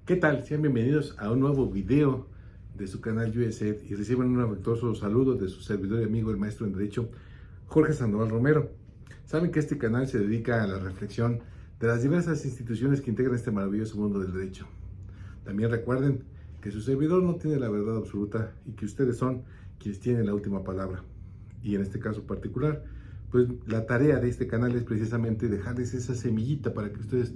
¿Qué tal? Sean bienvenidos a un nuevo video de su canal USED y reciban un afectuoso saludo de su servidor y amigo, el maestro en Derecho, Jorge Sandoval Romero. Saben que este canal se dedica a la reflexión de las diversas instituciones que integran este maravilloso mundo del derecho. También recuerden que su servidor no tiene la verdad absoluta y que ustedes son quienes tienen la última palabra. Y en este caso particular, pues la tarea de este canal es precisamente dejarles esa semillita para que ustedes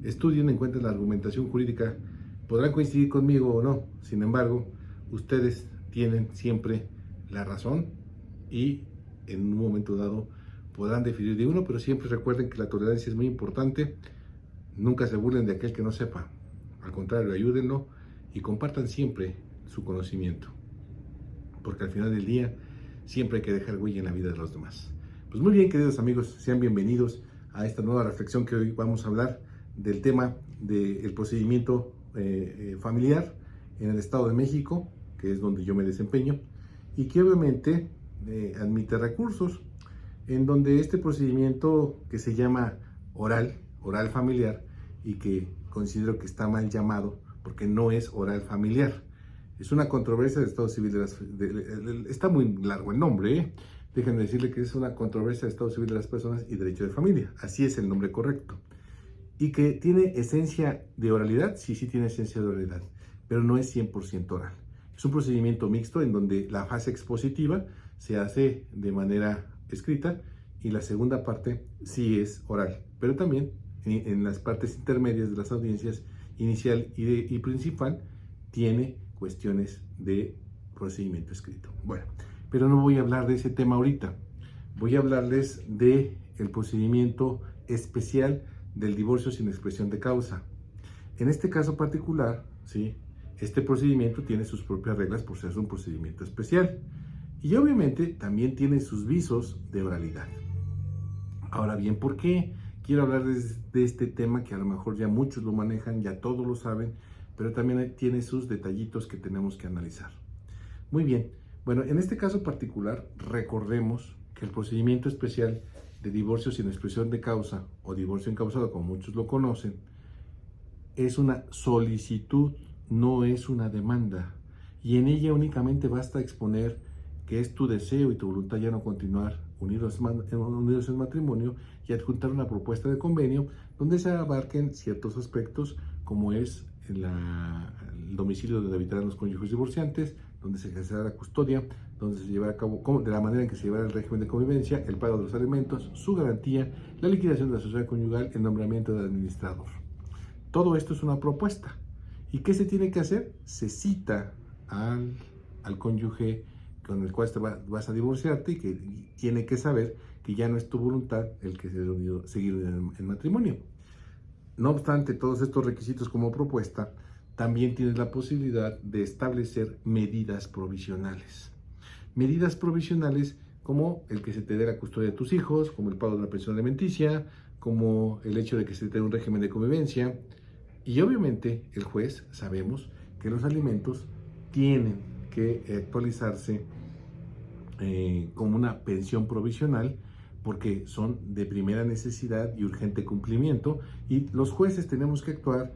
estudien, encuentren la argumentación jurídica. Podrán coincidir conmigo o no, sin embargo, ustedes tienen siempre la razón y en un momento dado podrán definir de uno, pero siempre recuerden que la tolerancia es muy importante. Nunca se burlen de aquel que no sepa, al contrario, ayúdenlo y compartan siempre su conocimiento, porque al final del día siempre hay que dejar huella en la vida de los demás. Pues muy bien, queridos amigos, sean bienvenidos a esta nueva reflexión que hoy vamos a hablar del tema del procedimiento familiar en el Estado de México, que es donde yo me desempeño, y que obviamente admite recursos, en donde este procedimiento que se llama oral familiar, y que considero que está mal llamado porque no es oral familiar. Es una controversia del Estado Civil está muy largo el nombre, ¿eh? Déjenme decirle que es una controversia del Estado Civil de las Personas y Derecho de Familia. Así es el nombre correcto. Y que tiene esencia de oralidad, sí tiene esencia de oralidad, pero no es 100% oral. Es un procedimiento mixto en donde la fase expositiva se hace de manera escrita y la segunda parte sí es oral, pero también en las partes intermedias de las audiencias inicial y principal tiene cuestiones de procedimiento escrito. Bueno, pero no voy a hablar de ese tema ahorita. Voy a hablarles de el procedimiento especial del divorcio sin expresión de causa. En este caso particular, ¿sí?, este procedimiento tiene sus propias reglas por ser un procedimiento especial y obviamente también tiene sus visos de oralidad. Ahora bien, ¿por qué quiero hablar de este tema que a lo mejor ya muchos lo manejan, ya todos lo saben, pero también tiene sus detallitos que tenemos que analizar? Muy bien, bueno, en este caso particular, recordemos que el procedimiento especial de divorcio sin expresión de causa o divorcio incausado, como muchos lo conocen, es una solicitud, no es una demanda, y en ella únicamente basta exponer que es tu deseo y tu voluntad ya no continuar unidos en matrimonio y adjuntar una propuesta de convenio donde se abarquen ciertos aspectos como es el domicilio donde habitarán los cónyuges divorciantes, donde se ejercerá la custodia, donde se llevará a cabo, de la manera en que se llevará el régimen de convivencia, el pago de los alimentos, su garantía, la liquidación de la sociedad conyugal, el nombramiento del administrador. Todo esto es una propuesta. ¿Y qué se tiene que hacer? Se cita al cónyuge con el cual vas a divorciarte y que tiene que saber que ya no es tu voluntad el que se seguir en matrimonio. No obstante todos estos requisitos como propuesta, también tienes la posibilidad de establecer medidas provisionales. Medidas provisionales como el que se te dé la custodia de tus hijos, como el pago de una pensión alimenticia, como el hecho de que se te dé un régimen de convivencia. Y obviamente el juez, sabemos que los alimentos tienen que actualizarse como una pensión provisional porque son de primera necesidad y urgente cumplimiento, y los jueces tenemos que actuar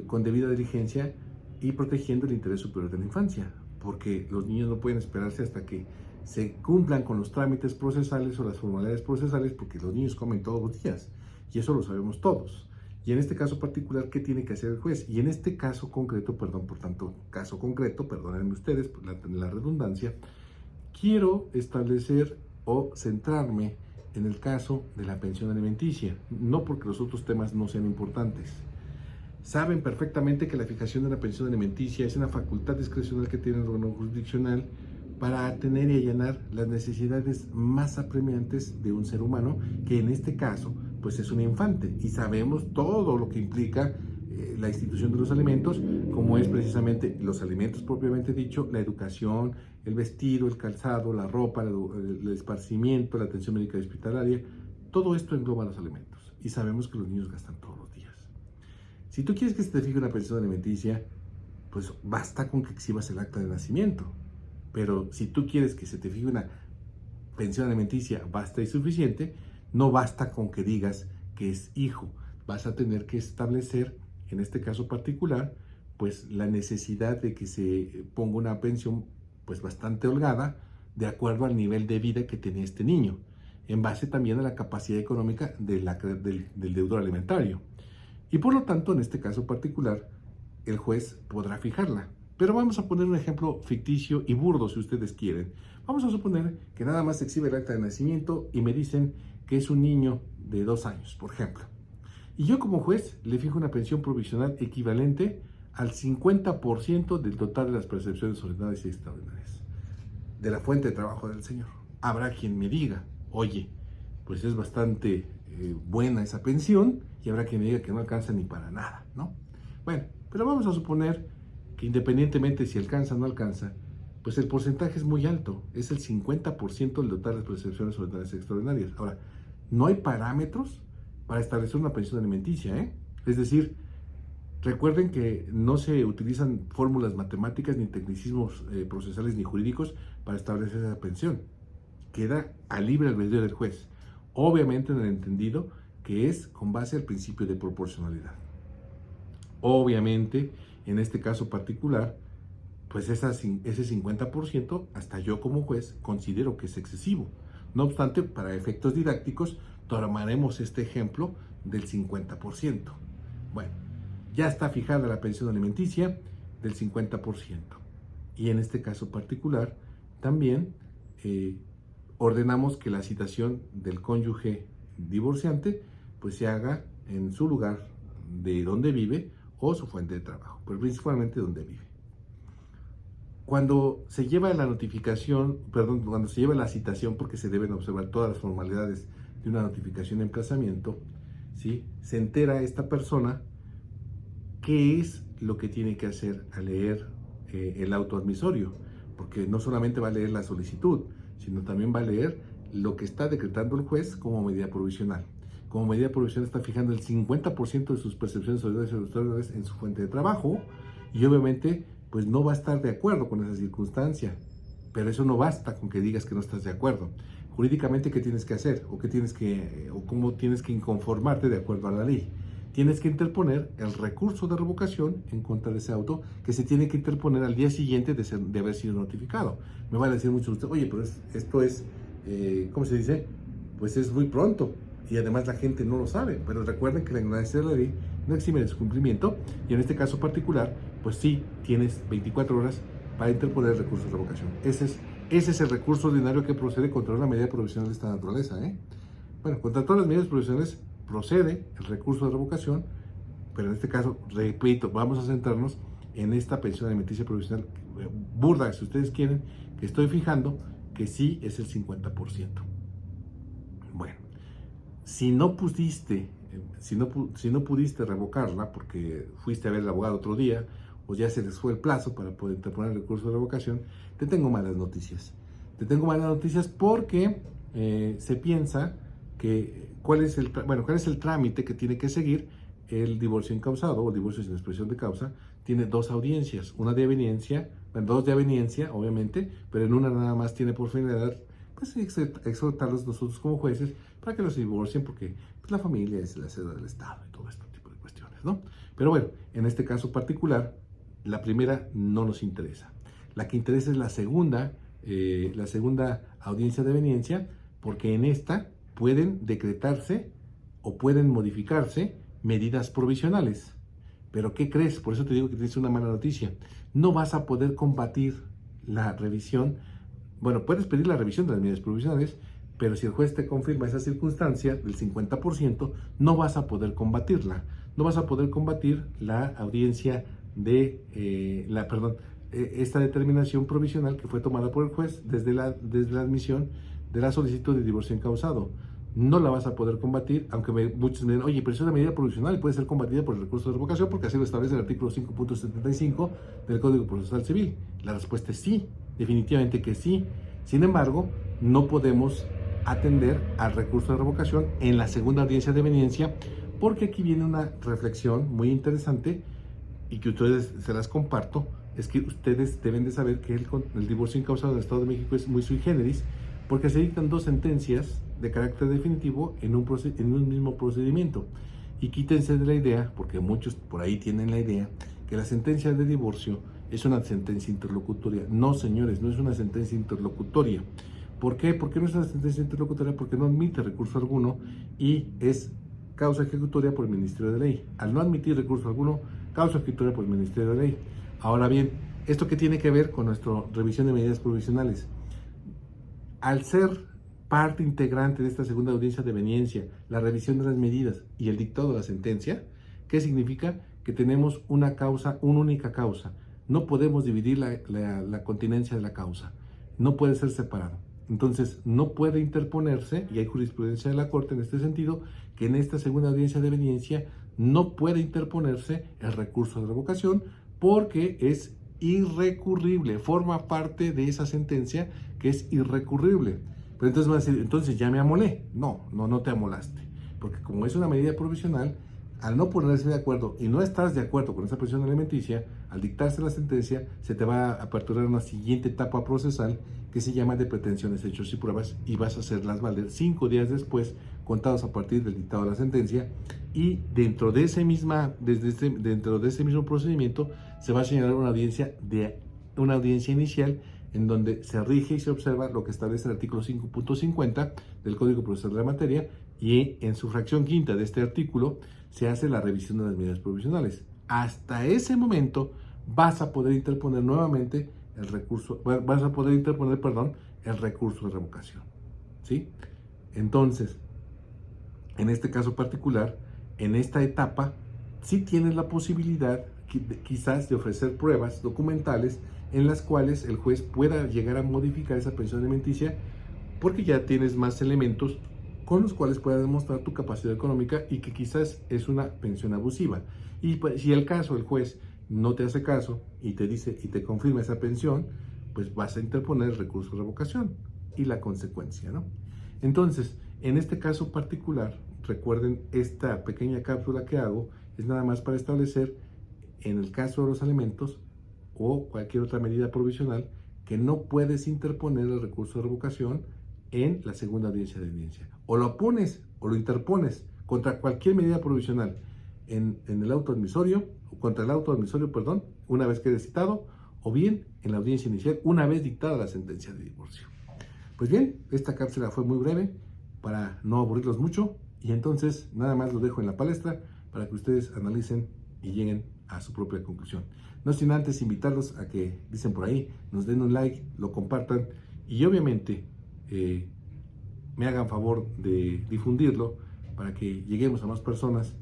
con debida diligencia y protegiendo el interés superior de la infancia, porque los niños no pueden esperarse hasta que se cumplan con los trámites procesales o las formalidades procesales, porque los niños comen todos los días y eso lo sabemos todos. Y en este caso particular, ¿qué tiene que hacer el juez? Y en este caso concreto, perdónenme ustedes por la redundancia, quiero establecer o centrarme en el caso de la pensión alimenticia, no porque los otros temas no sean importantes. Saben perfectamente que la fijación de la pensión alimenticia es una facultad discrecional que tiene el órgano jurisdiccional para atender y allanar las necesidades más apremiantes de un ser humano, que en este caso pues es un infante, y sabemos todo lo que implica la institución de los alimentos, como es precisamente los alimentos propiamente dicho, la educación, el vestido, el calzado, la ropa, el esparcimiento, la atención médica hospitalaria. Todo esto engloba los alimentos y sabemos que los niños gastan todos los días. Si tú quieres que se te fije una pensión alimenticia, pues basta con que exhibas el acta de nacimiento. Pero si tú quieres que se te fije una pensión alimenticia basta y suficiente, no basta con que digas que es hijo. Vas a tener que establecer en este caso particular, pues la necesidad de que se ponga una pensión pues bastante holgada de acuerdo al nivel de vida que tenía este niño, en base también a la capacidad económica del deudor alimentario. Y por lo tanto, en este caso particular, el juez podrá fijarla. Pero vamos a poner un ejemplo ficticio y burdo si ustedes quieren. Vamos a suponer que nada más se exhibe el acta de nacimiento y me dicen que es un niño de 2 años, por ejemplo. Y yo como juez le fijo una pensión provisional equivalente al 50% del total de las percepciones ordinarias y extraordinarias de la fuente de trabajo del señor. Habrá quien me diga, oye, pues es bastante buena esa pensión, y habrá quien me diga que no alcanza ni para nada, ¿no? Bueno, pero vamos a suponer que independientemente si alcanza o no alcanza, pues el porcentaje es muy alto, es el 50% del total de las percepciones ordinarias y extraordinarias. Ahora, no hay parámetros para establecer una pensión alimenticia, ¿eh? Es decir, recuerden que no se utilizan fórmulas matemáticas, ni tecnicismos procesales, ni jurídicos para establecer esa pensión. Queda a libre albedrío del juez, obviamente en el entendido que es con base al principio de proporcionalidad. Obviamente, en este caso particular, pues ese 50%, hasta yo como juez considero que es excesivo. No obstante, para efectos didácticos, tomaremos este ejemplo del 50%. Bueno, ya está fijada la pensión alimenticia del 50%. Y en este caso particular, también ordenamos que la citación del cónyuge divorciante pues se haga en su lugar de donde vive o su fuente de trabajo, pero principalmente donde vive. Cuando se lleva la notificación, cuando se lleva la citación, porque se deben observar todas las formalidades de una notificación de emplazamiento, ¿sí? Se entera esta persona qué es lo que tiene que hacer al leer el auto admisorio, porque no solamente va a leer la solicitud, sino también va a leer lo que está decretando el juez como medida provisional. Como medida provisional está fijando el 50% de sus percepciones ordinarias en su fuente de trabajo, y obviamente pues no va a estar de acuerdo con esa circunstancia, pero eso no basta con que digas que no estás de acuerdo. Jurídicamente, ¿qué tienes que hacer? ¿O cómo tienes que inconformarte de acuerdo a la ley? Tienes que interponer el recurso de revocación en contra de ese auto, que se tiene que interponer al día siguiente de haber sido notificado. Me van a decir muchos de ustedes, oye, pero esto es, ¿cómo se dice? Pues es muy pronto, y además la gente no lo sabe. Pero recuerden que la ignorancia de la ley no exime de su cumplimiento, y en este caso particular, pues sí, tienes 24 horas para interponer el recurso de revocación. Ese es el recurso ordinario que procede contra una medida provisional de esta naturaleza, ¿eh? Bueno, contra todas las medidas provisionales procede el recurso de revocación, pero en este caso, repito, vamos a centrarnos en esta pensión alimenticia provisional burda, si ustedes quieren, que estoy fijando que sí es el 50%. Bueno, si no pudiste revocarla porque fuiste a ver al abogado otro día, o ya se les fue el plazo para poder interponer el recurso de revocación, te tengo malas noticias. Te tengo malas noticias porque se piensa que cuál es el trámite que tiene que seguir el divorcio incausado o el divorcio sin expresión de causa. Tiene 2 audiencias, una de aveniencia, 2 de aveniencia, obviamente, pero en una nada más tiene por finalidad pues exhortarlos nosotros como jueces para que los divorcien, porque pues, la familia es la sede del Estado y todo este tipo de cuestiones, ¿no? Pero bueno, en este caso particular, la primera no nos interesa. La que interesa es la segunda audiencia de aveniencia, porque en esta pueden decretarse o pueden modificarse medidas provisionales. Pero ¿qué crees? Por eso te digo que tienes una mala noticia. No vas a poder combatir la revisión. Bueno, puedes pedir la revisión de las medidas provisionales, pero si el juez te confirma esa circunstancia del 50%, no vas a poder combatirla. No vas a poder combatir la audiencia de esta determinación provisional que fue tomada por el juez desde la admisión de la solicitud de divorcio incausado. No la vas a poder combatir, aunque muchos me digan, oye, pero es una medida provisional y puede ser combatida por el recurso de revocación porque así lo establece el artículo 5.75 del Código Procesal Civil. La respuesta es sí, definitivamente que sí. Sin embargo, no podemos atender al recurso de revocación en la segunda audiencia de aveniencia, porque aquí viene una reflexión muy interesante y que ustedes se las comparto. Es que ustedes deben de saber que el divorcio incausado en el Estado de México es muy sui generis, porque se dictan 2 sentencias de carácter definitivo en un mismo procedimiento. Y quítense de la idea, porque muchos por ahí tienen la idea, que la sentencia de divorcio es una sentencia interlocutoria. No, señores, no es una sentencia interlocutoria. ¿Por qué? ¿Por qué no es una sentencia interlocutoria? Porque no admite recurso alguno y es causa ejecutoria por el Ministerio de Ley. Al no admitir recurso alguno, causa ejecutoria por el Ministerio de Ley. Ahora bien, ¿esto qué tiene que ver con nuestra revisión de medidas provisionales? Al ser parte integrante de esta segunda audiencia de eveniencia, la revisión de las medidas y el dictado de la sentencia, ¿qué significa? Que tenemos una causa, una única causa. No podemos dividir la continencia de la causa. No puede ser separado. Entonces, no puede interponerse, y hay jurisprudencia de la Corte en este sentido, que en esta segunda audiencia de eveniencia no puede interponerse el recurso de revocación porque es irrecurrible, forma parte de esa sentencia que es irrecurrible. Pero entonces va a decir, entonces ya me amolé. No te amolaste. Porque como es una medida provisional, al no ponerse de acuerdo y no estás de acuerdo con esa prisión alimenticia, al dictarse la sentencia, se te va a aperturar una siguiente etapa procesal que se llama de pretensiones, hechos y pruebas, y vas a hacerlas valer 5 días después, contados a partir del dictado de la sentencia, y dentro de ese mismo procedimiento se va a señalar una audiencia inicial en donde se rige y se observa lo que establece el artículo 5.50 del Código Procesal de la Materia, y en su fracción quinta de este artículo se hace la revisión de las medidas provisionales. Hasta ese momento vas a poder interponer nuevamente el recurso, el recurso de revocación, ¿sí? Entonces, en este caso particular, en esta etapa, sí tienes la posibilidad quizás de ofrecer pruebas documentales en las cuales el juez pueda llegar a modificar esa pensión alimenticia, porque ya tienes más elementos con los cuales puedas demostrar tu capacidad económica y que quizás es una pensión abusiva. Y si el juez no te hace caso y te dice y te confirma esa pensión, pues vas a interponer el recurso de revocación y la consecuencia, ¿no? Entonces, en este caso particular, recuerden, esta pequeña cápsula que hago es nada más para establecer, en el caso de los alimentos o cualquier otra medida provisional, que no puedes interponer el recurso de revocación en la segunda audiencia de evidencia. O lo pones o lo interpones contra cualquier medida provisional en el auto admisorio, contra el auto admisorio, perdón, una vez quede citado, o bien en la audiencia inicial, una vez dictada la sentencia de divorcio. Pues bien, esta cápsula fue muy breve para no aburrirlos mucho, y entonces nada más lo dejo en la palestra para que ustedes analicen y lleguen a su propia conclusión. No sin antes invitarlos a que, dicen por ahí, nos den un like, lo compartan y obviamente me hagan favor de difundirlo para que lleguemos a más personas.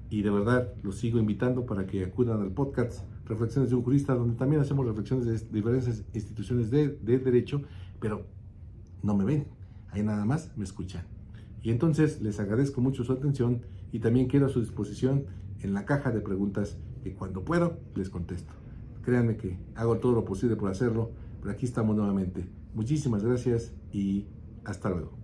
Y de verdad los sigo invitando para que acudan al podcast Reflexiones de un Jurista, donde también hacemos reflexiones de diferentes instituciones de derecho, pero no me ven, ahí nada más me escuchan. Y entonces les agradezco mucho su atención y también quedo a su disposición en la caja de preguntas, que cuando puedo les contesto. Créanme que hago todo lo posible por hacerlo, pero aquí estamos nuevamente. Muchísimas gracias y hasta luego.